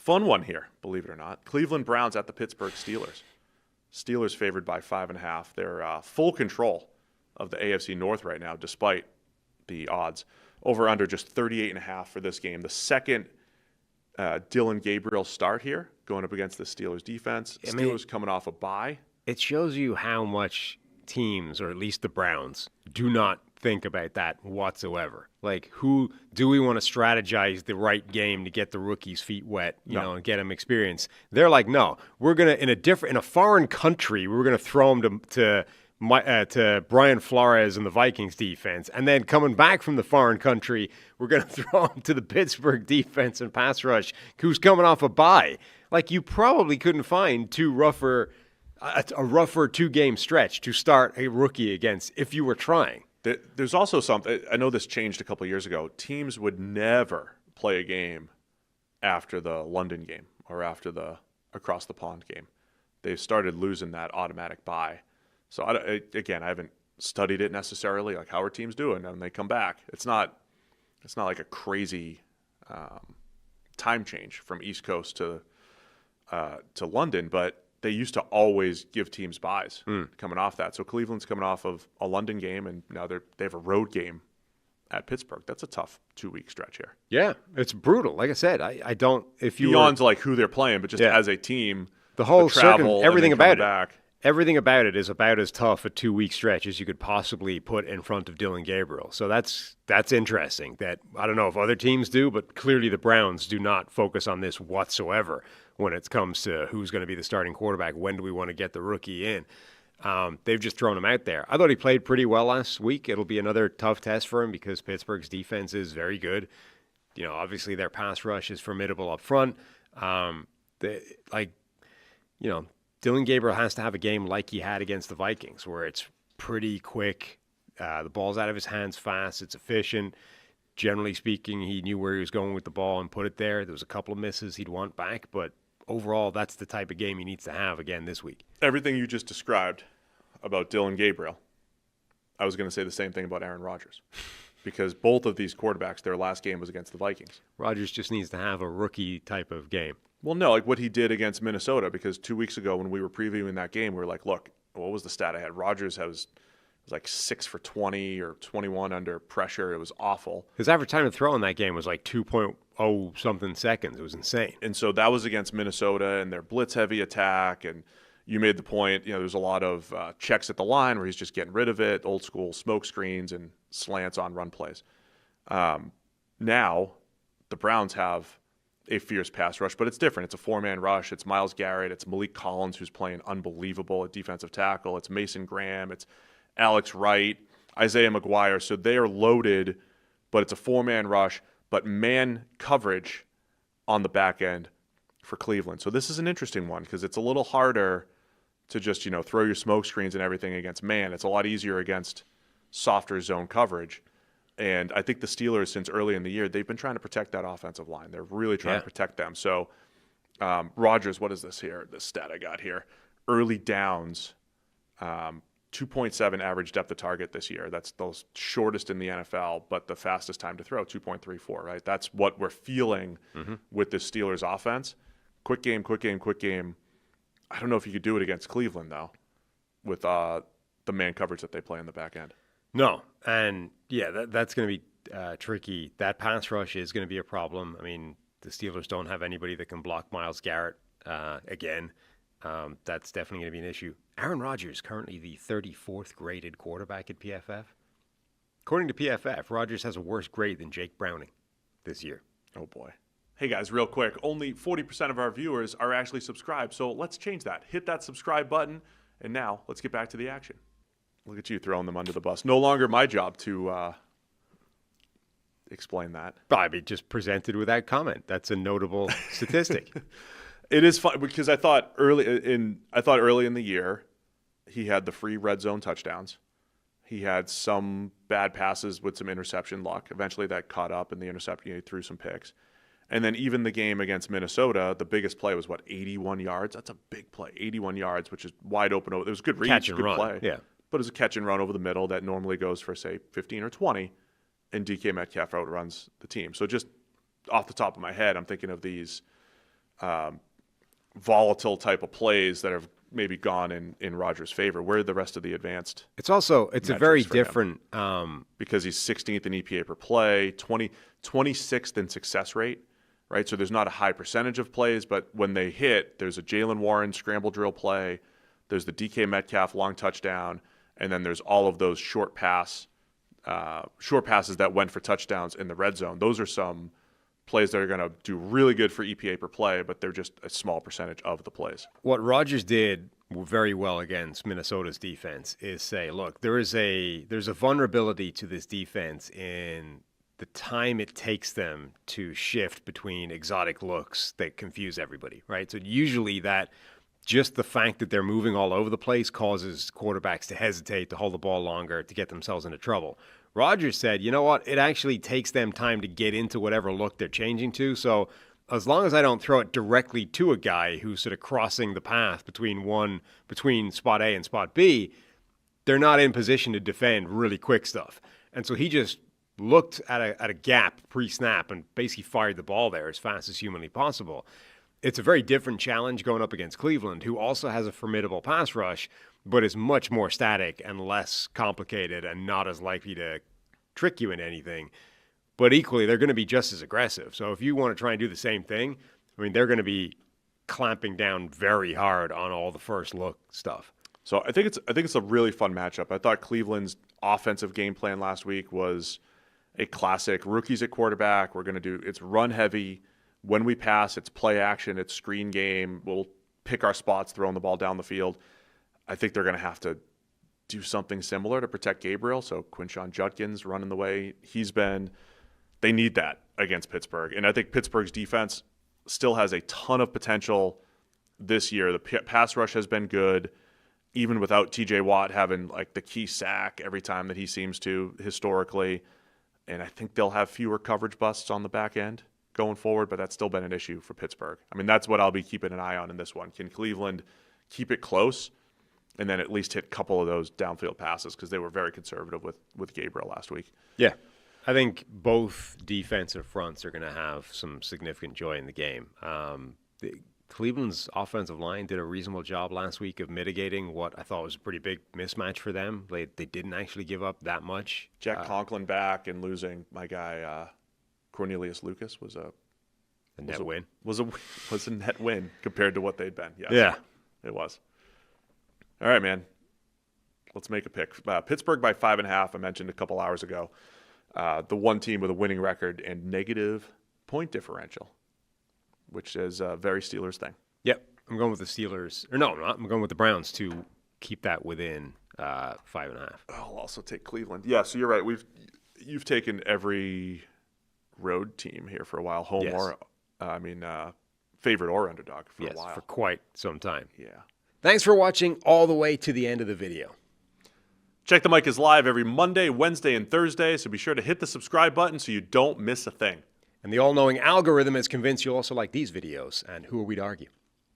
Fun one here, believe it or not. Cleveland Browns at the Pittsburgh Steelers. Steelers favored by 5.5. They're full control of the AFC North right now, despite the odds. Over under just 38.5 for this game. The second Dylan Gabriel start here, going up against the Steelers defense. Steelers coming off a bye. It shows you how much teams, or at least the Browns, do not think about that whatsoever. Like, who do we want to strategize the right game to get the rookies' feet wet, you know, and get them experience? They're like, no, we're gonna in a foreign country, we're gonna throw them to Brian Flores and the Vikings defense, and then coming back from the foreign country, we're gonna throw them to the Pittsburgh defense and pass rush, who's coming off a bye. Like, you probably couldn't find a rougher 2-game stretch to start a rookie against if you were trying. There's also something, I know this changed a couple of years ago. Teams would never play a game after the London game or after the across the pond game. They've started losing that automatic bye. So, I haven't studied it necessarily, like how are teams doing when they come back. It's not like a crazy time change from East Coast to London, but they used to always give teams buys coming off that. So Cleveland's coming off of a London game, and now they have a road game at Pittsburgh. That's a tough 2-week stretch here. Yeah, it's brutal. Like I said, I don't – if you beyond like who they're playing, but just as a team, the whole travel, everything about back. Everything about it is about as tough a 2-week stretch as you could possibly put in front of Dylan Gabriel. So that's interesting. That I don't know if other teams do, but clearly the Browns do not focus on this whatsoever when it comes to who's going to be the starting quarterback. When do we want to get the rookie in? They've just thrown him out there. I thought he played pretty well last week. It'll be another tough test for him because Pittsburgh's defense is very good. You know, obviously their pass rush is formidable up front. Dylan Gabriel has to have a game like he had against the Vikings, where it's pretty quick. The ball's out of his hands fast. It's efficient. Generally speaking, he knew where he was going with the ball and put it there. There was a couple of misses he'd want back, but overall, that's the type of game he needs to have again this week. Everything you just described about Dylan Gabriel, I was going to say the same thing about Aaron Rodgers, because both of these quarterbacks, their last game was against the Vikings. Rodgers just needs to have a rookie type of game. Well, no, like what he did against Minnesota, because 2 weeks ago when we were previewing that game, we were like, look, what was the stat I had? Rodgers was like 6 for 20 or 21 under pressure. It was awful. His average time to throw in that game was like 2.0 something seconds. It was insane. And so that was against Minnesota and their blitz-heavy attack. And you made the point, there's a lot of checks at the line where he's just getting rid of it, old school smoke screens and slants on run plays. Now the Browns have a fierce pass rush, but it's different. It's a 4-man rush. It's Myles Garrett. It's Malik Collins, who's playing unbelievable at defensive tackle. It's Mason Graham. It's Alex Wright, Isaiah McGuire. So they are loaded, but it's a 4-man rush, but man coverage on the back end for Cleveland. So this is an interesting one because it's a little harder to just, throw your smoke screens and everything against man. It's a lot easier against softer zone coverage. And I think the Steelers, since early in the year, they've been trying to protect that offensive line. They're really trying to protect them. So Rodgers, what is this here? This stat I got here. Early downs, 2.7 average depth of target this year. That's the shortest in the NFL, but the fastest time to throw, 2.34, right? That's what we're feeling with the Steelers offense. Quick game. I don't know if you could do it against Cleveland, though, with the man coverage that they play in the back end. No, and that's going to be tricky. That pass rush is going to be a problem. I mean, the Steelers don't have anybody that can block Myles Garrett again. That's definitely going to be an issue. Aaron Rodgers, currently the 34th graded quarterback at PFF. According to PFF, Rodgers has a worse grade than Jake Browning this year. Oh, boy. Hey, guys, real quick. Only 40% of our viewers are actually subscribed, so let's change that. Hit that subscribe button, and now let's get back to the action. Look at you throwing them under the bus. No longer my job to explain that. I mean, just presented with that comment. That's a notable statistic. It is fun because I thought early in the year he had the free red zone touchdowns. He had some bad passes with some interception luck. Eventually that caught up, and the interception, he threw some picks. And then even the game against Minnesota, the biggest play was 81 yards. That's a big play, 81 yards, which is wide open. It was a good read, catch and good run. play. Yeah. But it was a catch and run over the middle that normally goes for, say, 15 or 20, and DK Metcalf outruns the team. So just off the top of my head, I'm thinking of these volatile type of plays that have maybe gone in Rodgers' favor. Where are the rest of the advanced? It's a very different because he's 16th in EPA per play, 26th in success rate, right? So there's not a high percentage of plays, but when they hit, there's a Jalen Warren scramble drill play, there's the DK Metcalf long touchdown, and then there's all of those short passes that went for touchdowns in the red zone. Those are some plays that are going to do really good for EPA per play, but they're just a small percentage of the plays. What Rodgers did very well against Minnesota's defense is say, look, there's a vulnerability to this defense in the time it takes them to shift between exotic looks that confuse everybody, right? So usually that just the fact that they're moving all over the place causes quarterbacks to hesitate, to hold the ball longer, to get themselves into trouble. Rodgers said, you know what, it actually takes them time to get into whatever look they're changing to. So as long as I don't throw it directly to a guy who's sort of crossing the path between spot A and spot B, they're not in position to defend really quick stuff. And so he just looked at a gap pre-snap and basically fired the ball there as fast as humanly possible. It's a very different challenge going up against Cleveland, who also has a formidable pass rush, but is much more static and less complicated and not as likely to trick you in anything. But equally, they're going to be just as aggressive. So if you want to try and do the same thing, I mean, they're going to be clamping down very hard on all the first look stuff. So I think it's a really fun matchup. I thought Cleveland's offensive game plan last week was a classic. Rookies at quarterback. We're going to do it's run heavy. When we pass, it's play action. It's screen game. We'll pick our spots, throwing the ball down the field. I think they're going to have to do something similar to protect Gabriel. So Quinshon Judkins running the way he's been. They need that against Pittsburgh. And I think Pittsburgh's defense still has a ton of potential this year. The pass rush has been good, even without TJ Watt having like the key sack every time that he seems to historically. And I think they'll have fewer coverage busts on the back end going forward, but that's still been an issue for Pittsburgh. I mean, that's what I'll be keeping an eye on in this one. Can Cleveland keep it close and then at least hit a couple of those downfield passes, because they were very conservative with Gabriel last week? Yeah. I think both defensive fronts are going to have some significant joy in the game. Cleveland's offensive line did a reasonable job last week of mitigating what I thought was a pretty big mismatch for them. They didn't actually give up that much. Jack Conklin back and losing my guy Cornelius Lucas was a net win. Was a net win compared to what they'd been. Yes, yeah, it was. All right, man. Let's make a pick. Pittsburgh by 5.5. I mentioned a couple hours ago. The one team with a winning record and negative point differential, which is a very Steelers thing. Yep. I'm going with the Steelers. Or no, I'm not. I'm going with the Browns to keep that within 5.5. I'll also take Cleveland. Yeah, so you're right. You've taken every road team here for a while, home or favorite or underdog for a while. For quite some time. Yeah. Thanks for watching all the way to the end of the video. Check the Mic is live every Monday, Wednesday, and Thursday, so be sure to hit the subscribe button so you don't miss a thing. And the all-knowing algorithm is convinced you'll also like these videos, and who are we to argue?